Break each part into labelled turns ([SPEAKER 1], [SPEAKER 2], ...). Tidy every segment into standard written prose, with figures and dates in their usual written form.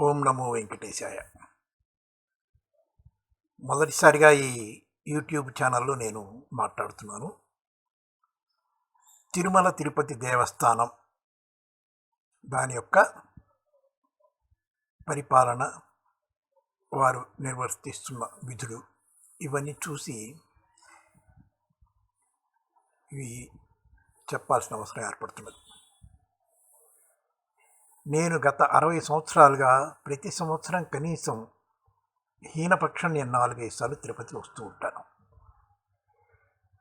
[SPEAKER 1] ఓం నమో వెంకటేశాయ. మొదటిసారిగా ఈ యూట్యూబ్ ఛానల్లో నేను మాట్లాడుతున్నాను. తిరుమల తిరుపతి దేవస్థానం దాని యొక్క పరిపాలన, వారు నిర్వర్తిస్తున్న విధులు ఇవన్నీ చూసి ఇవి చెప్పాల్సిన అవసరం ఏర్పడుతున్నది. నేను గత 60 సంవత్సరాలుగా ప్రతి సంవత్సరం కనీసం హీనపక్షం నేను 4-5 సార్లు తిరుపతి వస్తూ ఉంటాను.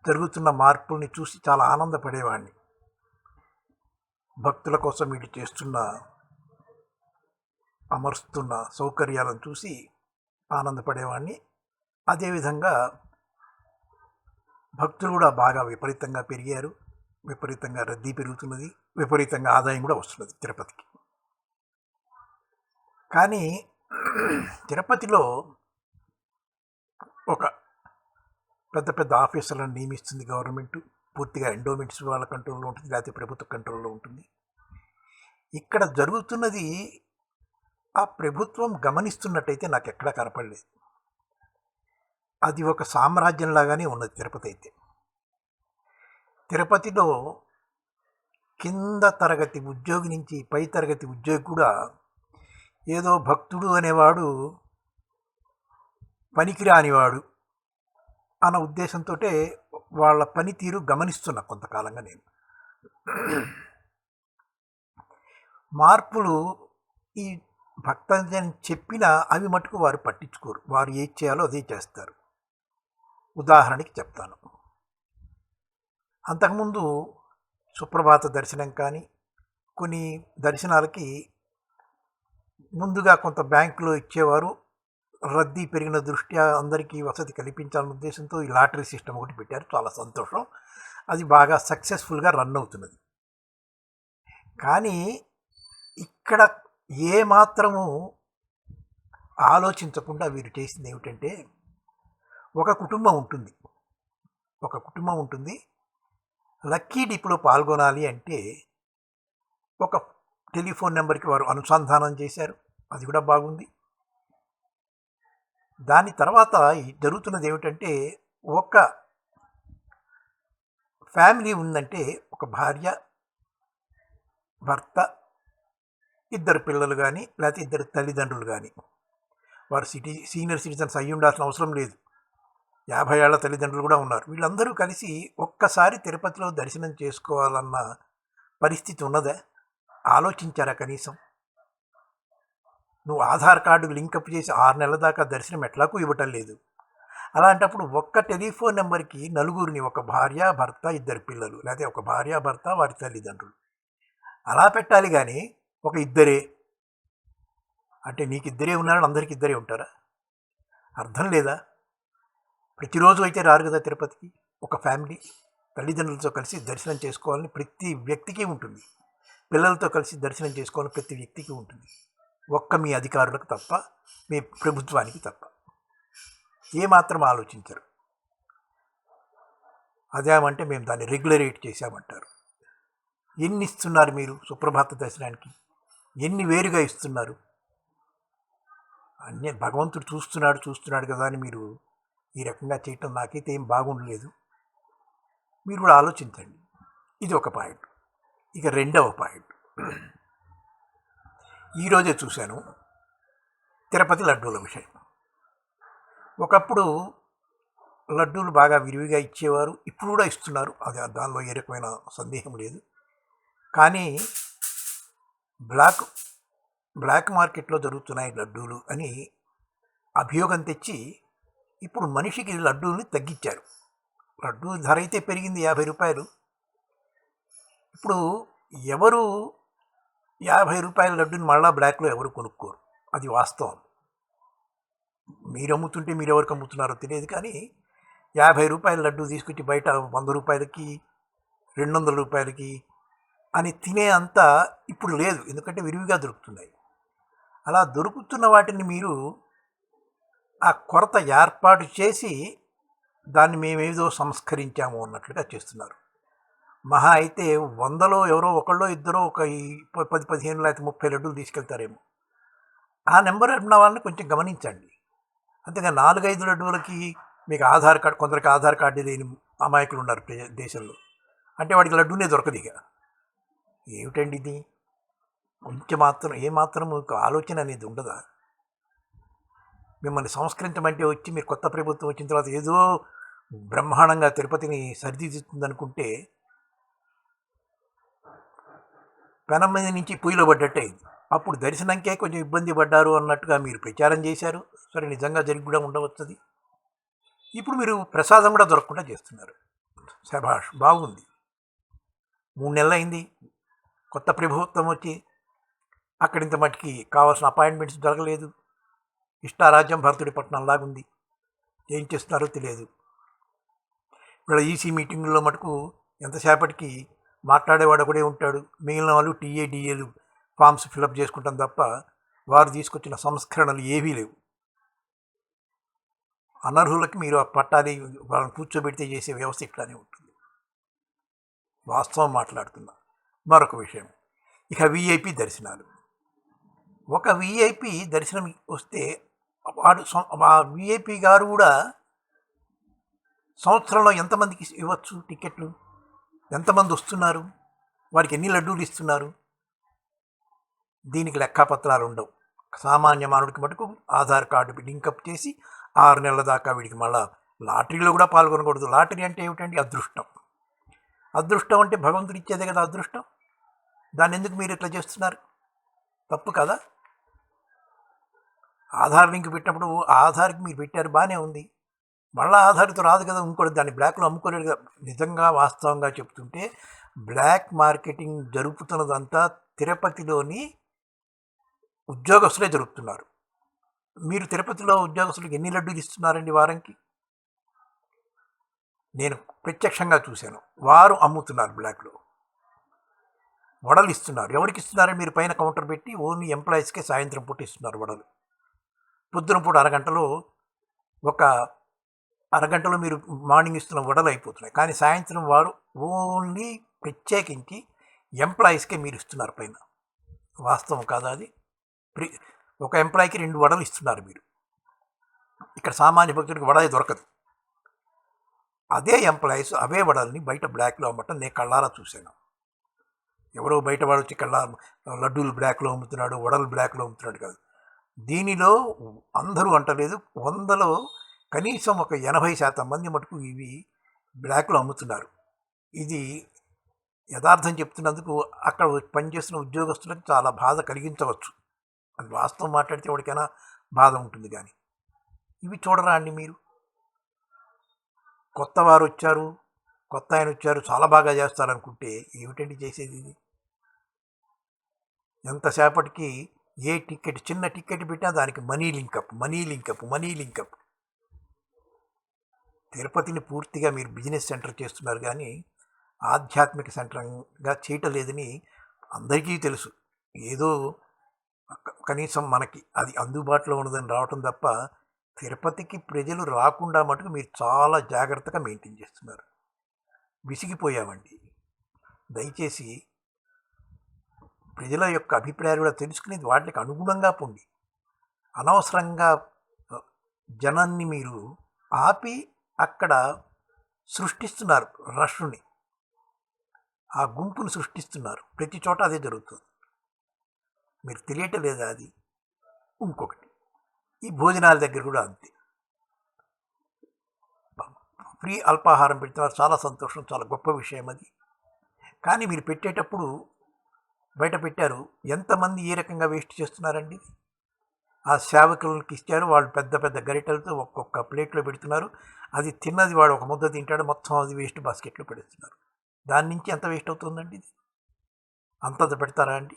[SPEAKER 1] జరుగుతున్న మార్పుల్ని చూసి చాలా ఆనందపడేవాడిని. భక్తుల కోసం వీళ్ళు చేస్తున్న అమరుస్తున్న సౌకర్యాలను చూసి ఆనందపడేవాడిని. అదేవిధంగా భక్తులు కూడా బాగా విపరీతంగా పెరిగారు. విపరీతంగా రద్దీ పెరుగుతున్నది, విపరీతంగా ఆదాయం కూడా వస్తున్నది తిరుపతికి. కానీ తిరుపతిలో ఒక పెద్ద పెద్ద ఆఫీసర్లను నియమిస్తుంది గవర్నమెంట్. పూర్తిగా ఎండోమెంట్స్ వాళ్ళ కంట్రోల్లో ఉంటుంది, లేకపోతే ప్రభుత్వ కంట్రోల్లో ఉంటుంది. ఇక్కడ జరుగుతున్నది ఆ ప్రభుత్వం గమనిస్తున్నట్టయితే నాకు ఎక్కడా కనపడలేదు. అది ఒక సామ్రాజ్యంలాగానే ఉన్నది తిరుపతి అయితే. తిరుపతిలో కింద తరగతి ఉద్యోగి నుంచి పై తరగతి ఉద్యోగి కూడా ఏదో భక్తుడు అనేవాడు పనికిరానివాడు అన్న ఉద్దేశంతో వాళ్ళ పనితీరు గమనిస్తున్నా కొంతకాలంగా నేను. మార్పులు ఈ భక్తజనం చెప్పినా అవి మటుకు వారు పట్టించుకోరు. వారు ఏది చేయాలో అదే చేస్తారు. ఉదాహరణకి చెప్తాను. అంతకుముందు సుప్రభాత దర్శనం కానీ కొన్ని దర్శనాలకి ముందుగా కొంత బ్యాంకులో ఇచ్చేవారు. రద్దీ పెరిగిన దృష్ట్యా అందరికీ వసతి కల్పించాలనే ఉద్దేశంతో ఈ లాటరీ సిస్టమ్ ఒకటి పెట్టారు. చాలా సంతోషం. అది బాగా సక్సెస్ఫుల్గా రన్ అవుతున్నది. కానీ ఇక్కడ ఏ మాత్రము ఆలోచించకుండా వీరు చేసింది ఏమిటంటే, ఒక కుటుంబం ఉంటుంది. లక్కీ డిప్లో పాల్గొనాలి అంటే ఒక టెలిఫోన్ నెంబర్కి వారు అనుసంధానం చేశారు. అది కూడా బాగుంది. దాని తర్వాత జరుగుతున్నది ఏమిటంటే, ఒక ఫ్యామిలీ ఉందంటే ఒక భార్య, భర్త, 2 పిల్లలు కానీ లేకపోతే 2 తల్లిదండ్రులు కానీ, వారు సీనియర్ సిటిజన్స్ అయ్యి ఉండాల్సిన అవసరం లేదు. 50 ఏళ్ల తల్లిదండ్రులు కూడా ఉన్నారు. వీళ్ళందరూ కలిసి ఒక్కసారి తిరుపతిలో దర్శనం చేసుకోవాలన్న పరిస్థితి ఉన్నదా? ఆలోచించారా కనీసం? నువ్వు ఆధార్ కార్డు లింకప్ చేసి 6 నెలల దాకా దర్శనం ఎట్లాగూ ఇవ్వటం లేదు. అలాంటప్పుడు ఒక్క టెలిఫోన్ నెంబర్కి నలుగురిని, ఒక భార్య, భర్త, 2 పిల్లలు, లేకపోతే ఒక భార్య, భర్త, వారి తల్లిదండ్రులు అలా పెట్టాలి. కానీ ఒక 2 అంటే నీకు 2 ఉన్నారని అందరికి 2 ఉంటారా? అర్థం లేదా? ప్రతిరోజు అయితే రారు కదా తిరుపతికి. ఒక ఫ్యామిలీ తల్లిదండ్రులతో కలిసి దర్శనం చేసుకోవాలని ప్రతి వ్యక్తికి ఉంటుంది. పిల్లలతో కలిసి దర్శనం చేసుకోవాలని ప్రతి వ్యక్తికి ఉంటుంది. ఒక్క మీ అధికారులకు తప్ప, మీ ప్రభుత్వానికి తప్ప ఏమాత్రం ఆలోచించరు. అదేమంటే మేము దాన్ని రెగ్యులరేట్ చేశామంటారు. ఎన్ని ఇస్తున్నారు మీరు సుప్రభాత దర్శనానికి? ఎన్ని వేరుగా ఇస్తున్నారు? అన్నీ భగవంతుడు చూస్తున్నాడు కదా అని మీరు ఈ రకంగా చేయటం నాకైతే ఏం బాగుండలేదు. మీరు కూడా ఆలోచించండి. ఇది ఒక పాయింట్. ఇక రెండవ పాయింట్, ఈరోజే చూశాను తిరుపతి లడ్డూల విషయం. ఒకప్పుడు లడ్డూలు బాగా విరివిగా ఇచ్చేవారు, ఇప్పుడు కూడా ఇస్తున్నారు. అది దానిలో ఏ రకమైన సందేహం లేదు. కానీ బ్లాక్ మార్కెట్లో జరుగుతున్నాయి లడ్డూలు అని అభియోగం తెచ్చి ఇప్పుడు మనిషికి లడ్డూని తగ్గించారు. లడ్డూ ధర అయితే పెరిగింది 50 రూపాయలు. ఇప్పుడు ఎవరు 50 రూపాయల లడ్డూని మళ్ళా బ్లాక్లో ఎవరు కొనుక్కోరు. అది వాస్తవం. మీరు అమ్ముతుంటే మీరు ఎవరికి అమ్ముతున్నారో తెలియదు. కానీ 50 రూపాయల లడ్డూ తీసుకొచ్చి బయట 100 రూపాయలకి, 200 రూపాయలకి అని తినే అంత ఇప్పుడు లేదు. ఎందుకంటే విరివిగా దొరుకుతున్నాయి. అలా దొరుకుతున్న వాటిని మీరు ఆ కొరత ఏర్పాటు చేసి దాన్ని మేమేదో సంస్కరించాము అన్నట్లుగా చేస్తున్నారు. మహా అయితే 100లో ఎవరో ఒకళ్ళో ఇద్దరో ఒక 10-15 లేకపోతే 30 లడ్డూలు తీసుకెళ్తారేమో. ఆ నెంబర్ ఉన్న వాళ్ళని కొంచెం గమనించండి. అంతేగా 4-5 లడ్డూలకి మీకు ఆధార్ కార్డు, కొందరికి ఆధార్ కార్డు లేని అమాయకులు ఉన్నారు దేశంలో. అంటే వాడికి లడ్డూనే దొరకదు ఇక. ఏమిటండి ఇది? కొంచెం మాత్రం ఏమాత్రం మీకు ఆలోచన అనేది ఉండదా? మిమ్మల్ని సంస్కరించమంటే వచ్చి మీరు కొత్త ప్రభుత్వం వచ్చిన తర్వాత ఏదో బ్రహ్మాండంగా తిరుపతిని సరిదిద్దుతుందనుకుంటే పెనం మీద నుంచి పొయ్యిలో పడ్డట్టే అయింది. అప్పుడు దర్శనంకే కొంచెం ఇబ్బంది పడ్డారు అన్నట్టుగా మీరు ప్రచారం చేశారు. సరే, నిజంగా జరిగి కూడా ఉండవచ్చది. ఇప్పుడు మీరు ప్రసాదం కూడా దొరకకుండా చేస్తున్నారు. శభాష్, బాగుంది. 3 నెలలు అయింది కొత్త ప్రభుత్వం వచ్చి. అక్కడింత మట్టికి కావాల్సిన అపాయింట్మెంట్స్ దొరకలేదు. ఇష్టారాజ్యం భరతుడి పట్టణం లాగుంది. ఏం చేస్తున్నారో తెలియదు. ఇక్కడ ఈసీ మీటింగుల్లో మటుకు ఎంతసేపటికి మాట్లాడేవాడు ఒకడే ఉంటాడు. మిగిలిన వాళ్ళు టీఏ-డిఏలు ఫామ్స్ ఫిలప్ చేసుకుంటాం తప్ప వారు తీసుకొచ్చిన సంస్కరణలు ఏవీ లేవు. అనర్హులకి మీరు ఆ పట్టాలి, వాళ్ళని కూర్చోబెడితే చేసే వ్యవస్థ ఇట్లానే ఉంటుంది. వాస్తవం మాట్లాడుతున్నా. మరొక విషయం, ఇక విఐపి దర్శనాలు. ఒక విఐపి దర్శనం వస్తే వాడు ఆ విఐపి గారు కూడా సంవత్సరంలో ఎంతమందికి ఇవ్వచ్చు టికెట్లు? ఎంతమంది వస్తున్నారు? వారికి ఎన్ని లడ్డూలు ఇస్తున్నారు? దీనికి లెక్కాపత్రాలు ఉండవు. సామాన్య మానవుడికి మటుకు ఆధార్ కార్డు లింకప్ చేసి 6 నెలల దాకా వీడికి మళ్ళా లాటరీలో కూడా పాల్గొనకూడదు. లాటరీ అంటే ఏమిటండి? అదృష్టం. అదృష్టం అంటే భగవంతుడు ఇచ్చేదే కదా అదృష్టం. దాన్ని ఎందుకు మీరు ఇట్లా చేస్తున్నారు? తప్పు కదా. ఆధార్ లింక్ పెట్టినప్పుడు ఆధార్కి మీరు పెట్టారు, బాగానే ఉంది. మళ్ళీ ఆధార్తో రాదు కదా, ఇంకోటి దాన్ని బ్లాక్లో అమ్ముకోలేడు కదా. నిజంగా వాస్తవంగా చెప్తుంటే బ్లాక్ మార్కెటింగ్ జరుపుతున్నదంతా తిరుపతిలోని ఉద్యోగస్తులే జరుపుతున్నారు. మీరు తిరుపతిలో ఉద్యోగస్తులకు ఎన్ని లడ్డూలు ఇస్తున్నారండి వారానికి? నేను ప్రత్యక్షంగా చూశాను. వారు అమ్ముతున్నారు బ్లాక్లో. వడలు ఇస్తున్నారు. ఎవరికి ఇస్తున్నారని మీరు పైన కౌంటర్ పెట్టి ఓన్లీ ఎంప్లాయీస్కే సాయంత్రం పూట ఇస్తున్నారు వడలు. పొద్దున పూట ఒక అరగంటలో మీరు మార్నింగ్ ఇస్తున్న వడలు అయిపోతున్నాయి. కానీ సాయంత్రం వారు ఓన్లీ ప్రత్యేకించి ఎంప్లాయీస్కే మీరు ఇస్తున్నారు పైన. వాస్తవం కాదా అది? ఒక ఎంప్లాయీకి 2 వడలు ఇస్తున్నారు మీరు. ఇక్కడ సామాన్య భక్తుడికి వడ దొరకదు. అదే ఎంప్లాయీస్ అవే వడల్ని బయట బ్లాక్లో అమ్మటం నేను కళ్ళారా చూశాను. ఎవరో బయట వాడు వచ్చి లడ్డూలు బ్లాక్లో అమ్ముతున్నాడు, వడలు బ్లాక్లో అమ్ముతున్నాడు కాదు. దీనిలో అందరూ అంటలేదు, 100లో కనీసం ఒక 80% మంది మటుకు ఇవి బ్లాక్లో అమ్ముతున్నారు. ఇది యథార్థం చెప్తున్నందుకు అక్కడ పనిచేస్తున్న ఉద్యోగస్తులకు చాలా బాధ కలిగించవచ్చు. అది వాస్తవం మాట్లాడితే ఎవరికైనా బాధ ఉంటుంది. కానీ ఇవి చూడరా అండి మీరు? కొత్త వారు వచ్చారు, కొత్త ఆయన వచ్చారు, చాలా బాగా చేస్తారనుకుంటే ఏమిటండి చేసేది? ఇది ఎంతసేపటికి ఏ టికెట్, చిన్న టికెట్ పెట్టినా దానికి మనీ లింకప్. తిరుపతిని పూర్తిగా మీరు బిజినెస్ సెంటర్ చేస్తున్నారు కానీ ఆధ్యాత్మిక సెంటర్గా చేయటం లేదని అందరికీ తెలుసు. ఏదో కనీసం మనకి అది అందుబాటులో ఉన్నదని రావటం తప్ప తిరుపతికి ప్రజలు రాకుండా మటుకు మీరు చాలా జాగ్రత్తగా మెయింటైన్ చేస్తున్నారు. విసిగిపోయామండి. దయచేసి ప్రజల యొక్క అభిప్రాయాలు కూడా తెలుసుకుని వాటికి అనుగుణంగా పొండి. అనవసరంగా జనాన్ని మీరు ఆపి అక్కడ సృష్టిస్తున్నారు, రష్ని, ఆ గుంపును సృష్టిస్తున్నారు. ప్రతి చోట అదే జరుగుతుంది. మీరు తెలియటం లేదా అది? ఇంకొకటి, ఈ భోజనాల దగ్గర కూడా అంతే. ఫ్రీ అల్పాహారం పెడుతున్నారు, చాలా సంతోషం, చాలా గొప్ప విషయం అది. కానీ మీరు పెట్టేటప్పుడు బయట పెట్టారు, ఎంతమంది ఏ రకంగా వేస్ట్ చేస్తున్నారండి? ఆ సేవకులకి ఇచ్చారు, వాళ్ళు పెద్ద పెద్ద గరిటెలతో ఒక్కొక్క ప్లేట్లో పెడుతున్నారు. అది తిన్నది వాడు ఒక ముద్ద తింటాడు, మొత్తం అది వేస్ట్ బాస్కెట్లో పెడుతున్నారు. దాని నుంచి ఎంత వేస్ట్ అవుతుందండి? ఇది అంతంత పెడతారా అండి?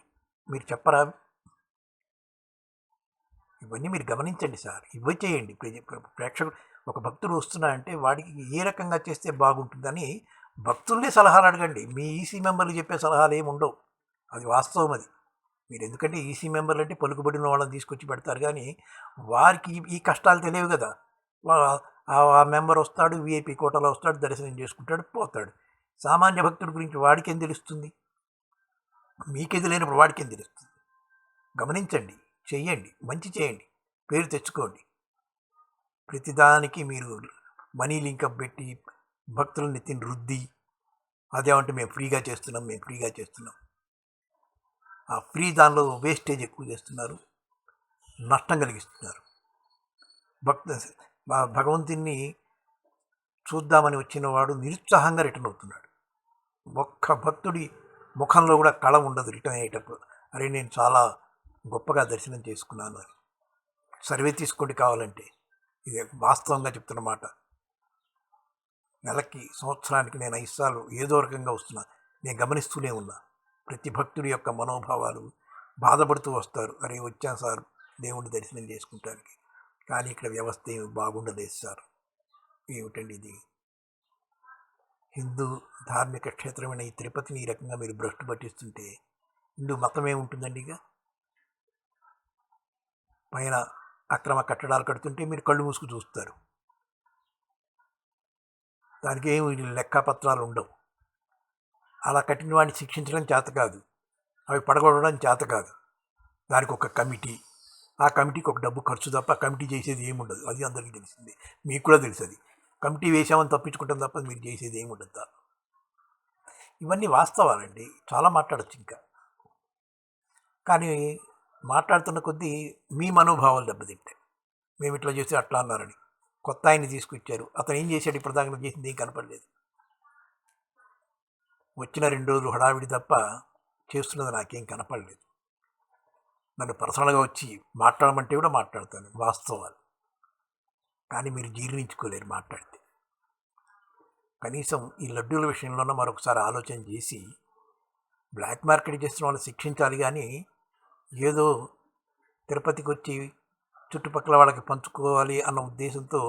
[SPEAKER 1] మీరు చెప్పరా? ఇవన్నీ మీరు గమనించండి సార్. ఇవి చేయండి. ప్రేక్షకుడు ఒక భక్తుడు వస్తున్నా అంటే వాడికి ఏ రకంగా చేస్తే బాగుంటుందని భక్తుల్నే సలహాలు అడగండి. మీ ఈసీ మెంబర్లు చెప్పే సలహాలు ఏమి ఉండవు. అది వాస్తవం. అది మీరు ఎందుకంటే ఈసీ మెంబర్లు అంటే పలుకుబడిన వాళ్ళని తీసుకొచ్చి పెడతారు, కానీ వారికి ఈ కష్టాలు తెలియవు కదా. ఆ మెంబర్ వస్తాడు, విఐపి కోటలో వస్తాడు, దర్శనం చేసుకుంటాడు, పోతాడు. సామాన్య భక్తుడి గురించి వాడికేం తెలుస్తుంది? మీకేది లేనప్పుడు వాడికేం తెలుస్తుంది? గమనించండి. చెయ్యండి, మంచి చేయండి, పేరు తెచ్చుకోండి. ప్రతిదానికి మీరు మనీ లింకప్ పెట్టి భక్తుల నెత్తిని రుద్ది అదేమంటే మేము ఫ్రీగా చేస్తున్నాం, మేము ఫ్రీగా చేస్తున్నాం. ఆ ఫ్రీ దానిలో వేస్టేజ్ ఎక్కువ చేస్తున్నారు, నష్టం కలిగిస్తున్నారు. భగవంతుని చూద్దామని వచ్చిన వాడు నిరుత్సాహంగా రిటర్న్ అవుతున్నాడు. ఒక్క భక్తుడి ముఖంలో కూడా కళ ఉండదు రిటర్న్ అయ్యేటప్పుడు. అరే నేను చాలా గొప్పగా దర్శనం చేసుకున్నాను అని. సర్వే తీసుకోండి కావాలంటే, ఇది వాస్తవంగా చెప్తున్నమాట. నెలకి సంవత్సరానికి నేను 5 సార్లు ఏదో రకంగా వస్తున్నాను. నేను గమనిస్తూనే ఉన్నా ప్రతి భక్తుడి యొక్క మనోభావాలు. బాధపడుతూ వస్తారు, అరే వచ్చాను సార్ దేవుణ్ణి దర్శనం చేసుకుంటానికి, కానీ ఇక్కడ వ్యవస్థ ఏమి బాగుండలేదు సార్. ఏమిటండి ఇది? హిందూ ధార్మిక క్షేత్రమైన ఈ తిరుపతిని ఈ రకంగా మీరు భ్రష్టు పట్టిస్తుంటే హిందూ మతం ఏముంటుందండి? ఇక పైన అక్రమ కట్టడాలు కడుతుంటే మీరు కళ్ళు మూసుకు చూస్తారు. దానికి ఏమి లెక్కపత్రాలు ఉండవు. అలా కట్టిన వాడిని శిక్షించడం చేత కాదు, అవి పడగొట్టడం చేత కాదు. దానికి ఒక కమిటీ, ఆ కమిటీకి ఒక డబ్బు ఖర్చు తప్ప కమిటీ చేసేది ఏముండదు. అది అందరికీ తెలిసింది, మీకు కూడా తెలుసు. అది కమిటీ వేసామని తప్పించుకుంటాం తప్ప మీరు చేసేది ఏముండదు. ఇవన్నీ వాస్తవాలండి, చాలా మాట్లాడచ్చు ఇంకా. కానీ మాట్లాడుతున్న కొద్దీ మీ మనోభావాలు దెబ్బతింటాయి. మేము ఇట్లా చేస్తే అట్లా అన్నారని. కొత్త ఆయన్ని తీసుకొచ్చారు, అతను ఏం చేశాడు? ఇప్పటిదాకా చేసింది ఏం కనపడలేదు. వచ్చిన 2 రోజులు హడావిడి తప్ప చేస్తున్నది నాకేం కనపడలేదు. నన్ను పర్సనల్గా వచ్చి మాట్లాడమంటే కూడా మాట్లాడతాను వాస్తవాలు, కానీ మీరు జీర్ణించుకోలేరు మాట్లాడితే. కనీసం ఈ లడ్డూల విషయంలోనూ మరొకసారి ఆలోచన చేసి బ్లాక్ మార్కెట్ చేస్తున్న వాళ్ళని శిక్షించాలి. కానీ ఏదో తిరుపతికి వచ్చి చుట్టుపక్కల వాళ్ళకి పంచుకోవాలి అన్న ఉద్దేశంతో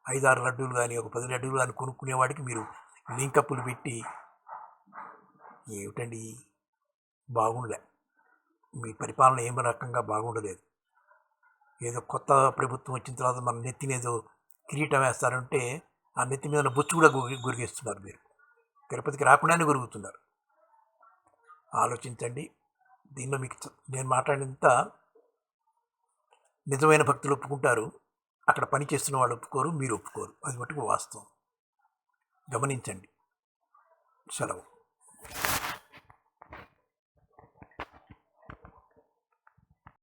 [SPEAKER 1] 5-6 లడ్డూలు కానీ ఒక 10 లడ్డూలు కానీ కొనుక్కునేవాడికి మీరు లింకప్పులు పెట్టి ఏమిటండి? బాగుండలే. మీ పరిపాలన ఏం రకంగా బాగుండలేదు. ఏదో కొత్త ప్రభుత్వం వచ్చిన తర్వాత మన నెత్తినేదో కిరీటం వేస్తారంటే ఆ నెత్తి మీద బొచ్చు కూడా గురిగిస్తున్నారు. మీరు తిరుపతికి రాకుండానే గురుగుతున్నారు. ఆలోచించండి. దీనిలో మీకు నేను మాట్లాడినంత నిజమైన భక్తులు ఒప్పుకుంటారు, అక్కడ పని చేస్తున్న వాళ్ళు ఒప్పుకోరు, మీరు ఒప్పుకోరు. అది మటుకు వాస్తవం. గమనించండి. సెలవు.